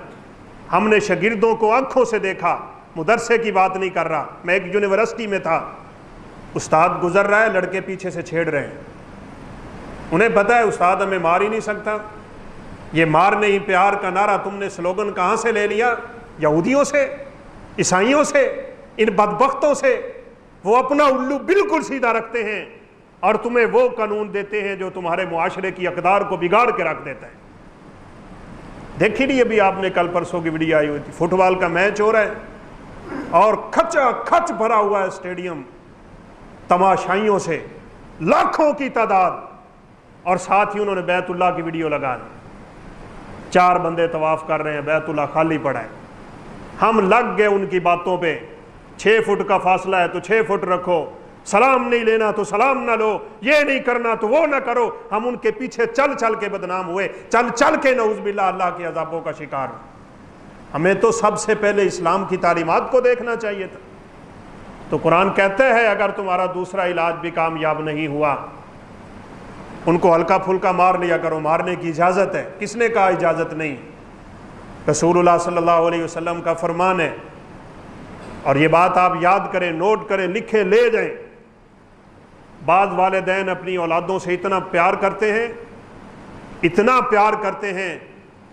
A: ہم نے شاگردوں کو آنکھوں سے دیکھا، مدرسے کی بات نہیں کر رہا، میں ایک یونیورسٹی میں تھا، استاد گزر رہا ہے، لڑکے پیچھے سے چھیڑ رہے ہیں، انہیں پتہ ہے استاد ہمیں مار ہی نہیں سکتا، یہ مار نہیں پیار کا نعرہ تم نے سلوگن کہاں سے لے لیا؟ یہودیوں سے، عیسائیوں سے، ان بدبختوں سے۔ وہ اپنا الو بالکل سیدھا رکھتے ہیں اور تمہیں وہ قانون دیتے ہیں جو تمہارے معاشرے کی اقدار کو بگاڑ کے رکھ دیتا ہے۔ دیکھی نہیں ابھی آپ نے کل پرسوں کی ویڈیو آئی ہوئی تھی، فٹ بال کا میچ ہو رہا ہے اور کھچا کھچ بھرا ہوا ہے اسٹیڈیم تماشائیوں سے، لاکھوں کی تعداد، اور ساتھ ہی انہوں نے بیت اللہ کی ویڈیو لگا دی، 4 بندے طواف کر رہے ہیں، بیت اللہ خالی پڑا ہے۔ ہم لگ گئے ان کی باتوں پہ، 6 فٹ کا فاصلہ ہے تو 6 فٹ رکھو، سلام نہیں لینا تو سلام نہ لو، یہ نہیں کرنا تو وہ نہ کرو۔ ہم ان کے پیچھے چل چل کے بدنام ہوئے، چل چل کے نعوذ باللہ اللہ کے عذابوں کا شکار۔ ہمیں تو سب سے پہلے اسلام کی تعلیمات کو دیکھنا چاہیے تھا۔ تو قرآن کہتا ہے اگر تمہارا دوسرا علاج بھی کامیاب نہیں ہوا، ان کو ہلکا پھلکا مار لیا کرو، مارنے کی اجازت ہے۔ کس نے کہا اجازت نہیں؟ رسول اللہ صلی اللہ علیہ وسلم کا فرمان ہے، اور یہ بات آپ یاد کریں، نوٹ کریں، لکھیں، لے جائیں۔ بعض والدین اپنی اولادوں سے اتنا پیار کرتے ہیں، اتنا پیار کرتے ہیں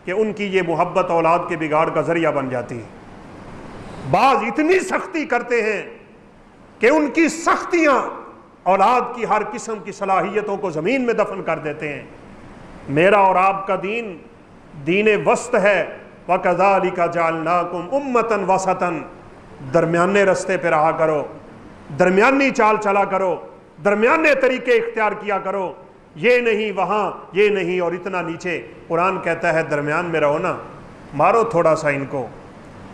A: کہ ان کی یہ محبت اولاد کے بگاڑ کا ذریعہ بن جاتی ہے۔ بعض اتنی سختی کرتے ہیں کہ ان کی سختیاں اولاد کی ہر قسم کی صلاحیتوں کو زمین میں دفن کر دیتے ہیں۔ میرا اور آپ کا دین دین وسط ہے، وَكَذَلِكَ جَعَلْنَاكُمْ أُمَّةً وَسَطًا، درمیانے رستے پہ رہا کرو، درمیانی چال چلا کرو، درمیانے طریقے اختیار کیا کرو، یہ نہیں وہاں، یہ نہیں اور اتنا نیچے۔ قرآن کہتا ہے درمیان میں رہو نا، مارو تھوڑا سا ان کو۔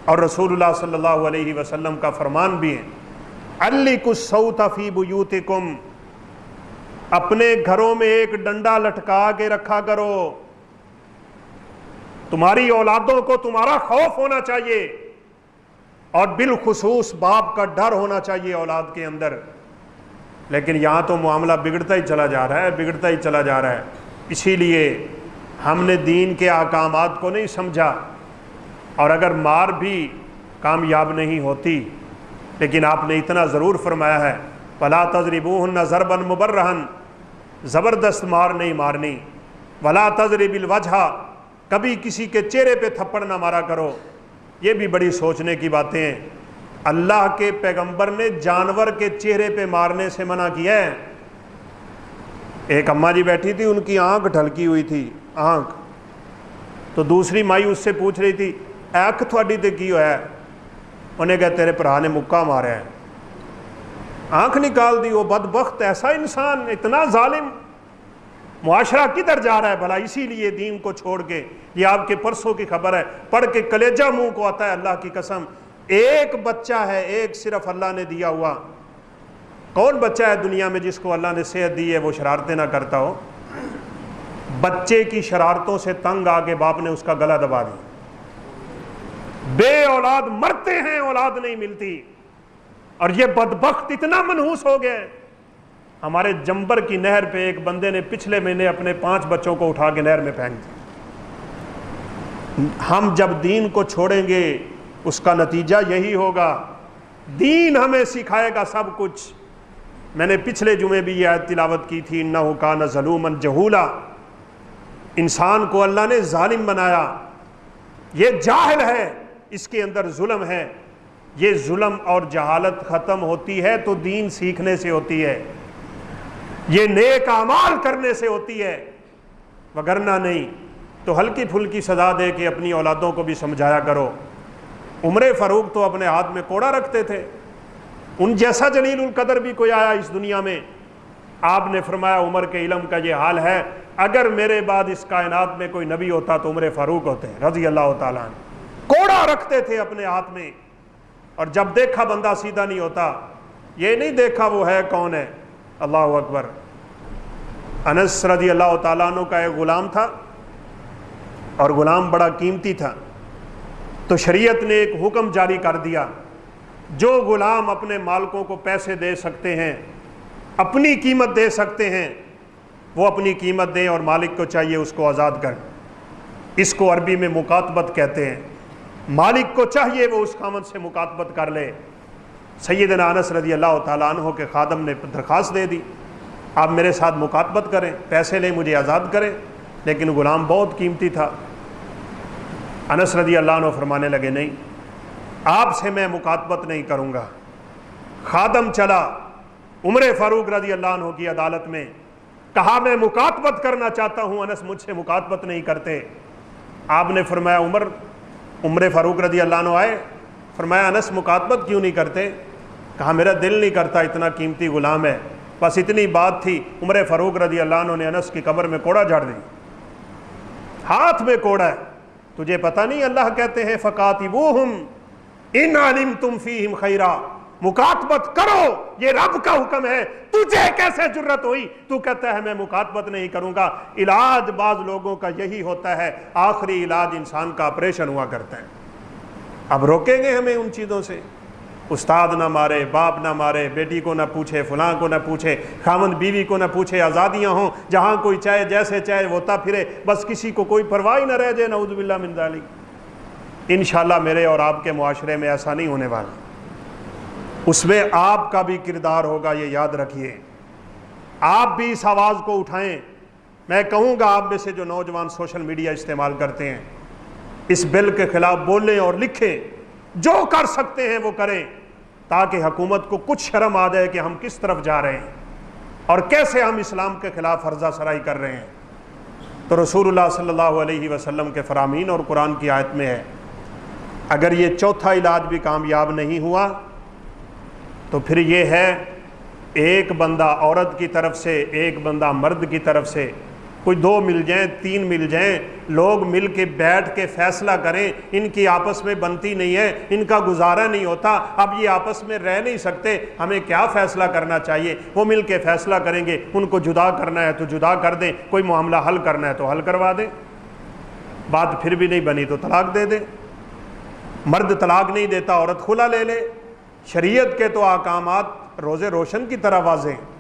A: اور رسول اللہ صلی اللہ علیہ وسلم کا فرمان بھی ہے عَلِّقُوا الصَّوْتَ فِي بُيُوتِكُمْ، اپنے گھروں میں ایک ڈنڈا لٹکا کے رکھا کرو۔ تمہاری اولادوں کو تمہارا خوف ہونا چاہیے، اور بالخصوص باپ کا ڈر ہونا چاہیے اولاد کے اندر۔ لیکن یہاں تو معاملہ بگڑتا ہی چلا جا رہا ہے، بگڑتا ہی چلا جا رہا ہے۔ اسی لیے ہم نے دین کے احکامات کو نہیں سمجھا، اور اگر مار بھی کامیاب نہیں ہوتی، لیکن آپ نے اتنا ضرور فرمایا ہے وَلَا تَضْرِبُوهُنَّ ضَرْبًا مُبَرَّحًا، زبردست مار نہیں مارنی، وَلَا تَضْرِبِ الْوَجْهَ، کبھی کسی کے چہرے پہ تھپڑ نہ مارا کرو۔ یہ بھی بڑی سوچنے کی باتیں ہیں۔ اللہ کے پیغمبر نے جانور کے چہرے پہ مارنے سے منع کیا ہے۔ ایک اماں جی بیٹھی تھی، ان کی آنکھ ڈھلکی ہوئی تھی، آنکھ، تو دوسری مائی اس سے پوچھ رہی تھی آنکھ تھوڑی تے کی ہوا ہے؟ انہیں کہا تیرے بھرا نے مکہ مارا ہے، آنکھ نکال دی۔ وہ بدبخت ایسا انسان، اتنا ظالم، معاشرہ کدھر جا رہا ہے بھلا؟ اسی لیے دین کو چھوڑ کے، یہ آپ کے پرسوں کی خبر ہے، پڑھ کے کلیجہ منہ کو آتا ہے، اللہ کی قسم۔ ایک بچہ ہے، ایک صرف اللہ نے دیا ہوا۔ کون بچہ ہے دنیا میں جس کو اللہ نے صحت دی ہے وہ شرارتیں نہ کرتا ہو؟ بچے کی شرارتوں سے تنگ آ کے باپ نے اس کا گلا دبا دی۔ بے اولاد مرتے ہیں، اولاد نہیں ملتی، اور یہ بدبخت اتنا منحوس ہو گیا ہے۔ ہمارے جمبر کی نہر پہ ایک بندے نے پچھلے مہینے اپنے 5 بچوں کو اٹھا کے نہر میں پھینک دیا۔ ہم جب دین کو چھوڑیں گے اس کا نتیجہ یہی ہوگا دین ہمیں سکھائے گا سب کچھ۔ میں نے پچھلے جمعے بھی یہ آیت تلاوت کی تھی، انہ کان ظلوما جہولا، انسان کو اللہ نے ظالم بنایا، یہ جاہل ہے، اس کے اندر ظلم ہے۔ یہ ظلم اور جہالت ختم ہوتی ہے تو دین سیکھنے سے ہوتی ہے، یہ نیک اعمال کرنے سے ہوتی ہے، وگرنہ نہیں تو ہلکی پھلکی سزا دے کے اپنی اولادوں کو بھی سمجھایا کرو۔ عمر فاروق تو اپنے ہاتھ میں کوڑا رکھتے تھے، ان جیسا جلیل القدر بھی کوئی آیا اس دنیا میں، آپ نے فرمایا عمر کے علم کا یہ حال ہے، اگر میرے بعد اس کائنات میں کوئی نبی ہوتا تو عمر فاروق ہوتے رضی اللہ تعالیٰ عنہ۔ کوڑا رکھتے تھے اپنے ہاتھ میں، اور جب دیکھا بندہ سیدھا نہیں ہوتا، یہ نہیں دیکھا وہ ہے کون ہے۔ اللہ اکبر۔ انس رضی اللہ تعالیٰ عنہ کا ایک غلام تھا، اور غلام بڑا قیمتی تھا، تو شریعت نے ایک حکم جاری کر دیا، جو غلام اپنے مالکوں کو پیسے دے سکتے ہیں، اپنی قیمت دے سکتے ہیں، وہ اپنی قیمت دیں، اور مالک کو چاہیے اس کو آزاد کریں۔ اس کو عربی میں مکاتبت کہتے ہیں، مالک کو چاہیے وہ اس خاوند سے مکاتبت کر لے۔ سیدنا انس رضی اللہ تعالیٰ عنہ کے خادم نے درخواست دے دی، آپ میرے ساتھ مکاتبت کریں، پیسے لیں، مجھے آزاد کریں، لیکن غلام بہت قیمتی تھا۔ انس رضی اللہ عنہ فرمانے لگے نہیں، آپ سے میں مکاتبت نہیں کروں گا۔ خادم چلا عمر فاروق رضی اللہ عنہ کی عدالت میں، کہا میں مکاتبت کرنا چاہتا ہوں، انس مجھ سے مکاتبت نہیں کرتے۔ آپ نے فرمایا عمر فاروق رضی اللہ عنہ آئے، فرمایا انس مکاتبت کیوں نہیں کرتے؟ کہا میرا دل نہیں کرتا، اتنا قیمتی غلام ہے، بس اتنی بات تھی۔ عمر فاروق رضی اللہ عنہ نے انس کی قبر میں کوڑا جھاڑ دی، ہاتھ میں کوڑا ہے۔ تجھے پتہ نہیں اللہ کہتے ہیں فقاتبوہم ان علمتم فیہم خیرا، مکاتبت کرو، یہ رب کا حکم ہے، تجھے کیسے جرت ہوئی تو کہتا ہے میں مکاتبت نہیں کروں گا؟ علاج بعض لوگوں کا یہی ہوتا ہے، آخری علاج انسان کا آپریشن ہوا کرتا ہے۔ اب روکیں گے ہمیں ان چیزوں سے؟ استاد نہ مارے، باپ نہ مارے، بیٹی کو نہ پوچھے، فلاں کو نہ پوچھے، خاوند بیوی کو نہ پوچھے، آزادیاں ہوں، جہاں کوئی چاہے جیسے چاہے ہوتا پھرے، بس کسی کو کوئی پرواہ نہ رہ جائے، نعوذ باللہ من ذالک۔ انشاءاللہ میرے اور آپ کے معاشرے میں ایسا نہیں ہونے والا، اس میں آپ کا بھی کردار ہوگا، یہ یاد رکھیے۔ آپ بھی اس آواز کو اٹھائیں۔ میں کہوں گا آپ میں سے جو نوجوان سوشل میڈیا استعمال کرتے ہیں، اس بل کے خلاف بولیں اور لکھیں، جو کر سکتے ہیں وہ کریں، تاکہ حکومت کو کچھ شرم آ جائے کہ ہم کس طرف جا رہے ہیں اور کیسے ہم اسلام کے خلاف فرضہ سرائی کر رہے ہیں۔ تو رسول اللہ صلی اللہ علیہ وسلم کے فرامین اور قرآن کی آیت میں ہے، اگر یہ چوتھا علاج بھی کامیاب نہیں ہوا تو پھر یہ ہے ایک بندہ عورت کی طرف سے، ایک بندہ مرد کی طرف سے، کوئی 2 مل جائیں، 3 مل جائیں، لوگ مل کے بیٹھ کے فیصلہ کریں۔ ان کی آپس میں بنتی نہیں ہے، ان کا گزارا نہیں ہوتا، اب یہ آپس میں رہ نہیں سکتے، ہمیں کیا فیصلہ کرنا چاہیے؟ وہ مل کے فیصلہ کریں گے، ان کو جدا کرنا ہے تو جدا کر دیں، کوئی معاملہ حل کرنا ہے تو حل کروا دیں، بات پھر بھی نہیں بنی تو طلاق دے دیں۔ مرد طلاق نہیں دیتا، عورت خلا لے لے۔ شریعت کے تو احکامات روزے روشن کی طرح واضح ہیں۔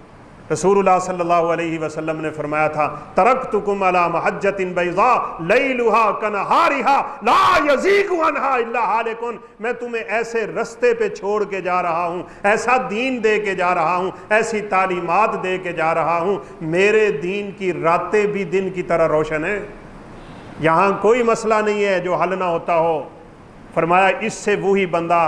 A: رسول اللہ صلی اللہ علیہ وسلم نے فرمایا تھا، ترکتکم علی محجۃ بیضاء لیلھا کنہارھا لا یزیغ عنھا الا ھالک، میں تمہیں ایسے رستے پہ چھوڑ کے جا رہا ہوں، ایسا دین دے کے جا رہا ہوں، ایسی تعلیمات دے کے جا رہا ہوں، میرے دین کی راتیں بھی دن کی طرح روشن ہیں، یہاں کوئی مسئلہ نہیں ہے جو حل نہ ہوتا ہو۔ فرمایا اس سے وہی بندہ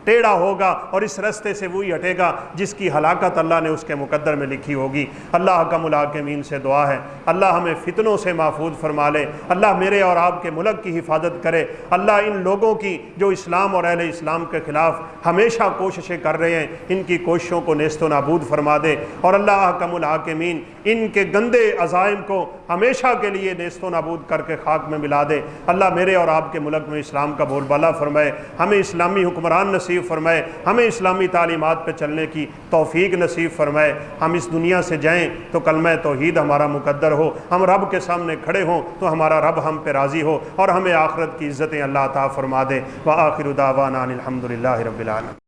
A: ٹیڑھا ہوگا اور اس رستے سے وہی ہٹے گا جس کی ہلاکت اللہ نے اس کے مقدر میں لکھی ہوگی۔ اللہ حکم الحاکمین سے دعا ہے اللہ ہمیں فتنوں سے محفوظ فرما لے، اللہ میرے اور آپ کے ملک کی حفاظت کرے، اللہ ان لوگوں کی جو اسلام اور اہل اسلام کے خلاف ہمیشہ کوششیں کر رہے ہیں، ان کی کوششوں کو نیست و نابود فرما دے، اور اللہ حکم الحاکمین ان کے گندے عزائم کو ہمیشہ کے لیے نیست و نابود کر کے خاک میں ملا دے۔ اللہ میرے اور آپ کے ملک میں اسلام کا بول بالا فرمائے، ہمیں اسلامی حکمران نصیب فرمائے، ہمیں اسلامی تعلیمات پہ چلنے کی توفیق نصیب فرمائے، ہم اس دنیا سے جائیں تو کلمہ توحید ہمارا مقدر ہو، ہم رب کے سامنے کھڑے ہوں تو ہمارا رب ہم پہ راضی ہو، اور ہمیں آخرت کی عزتیں اللہ عطا فرما دے۔ وآخر دعوانا ان الحمد للہ رب العالمین۔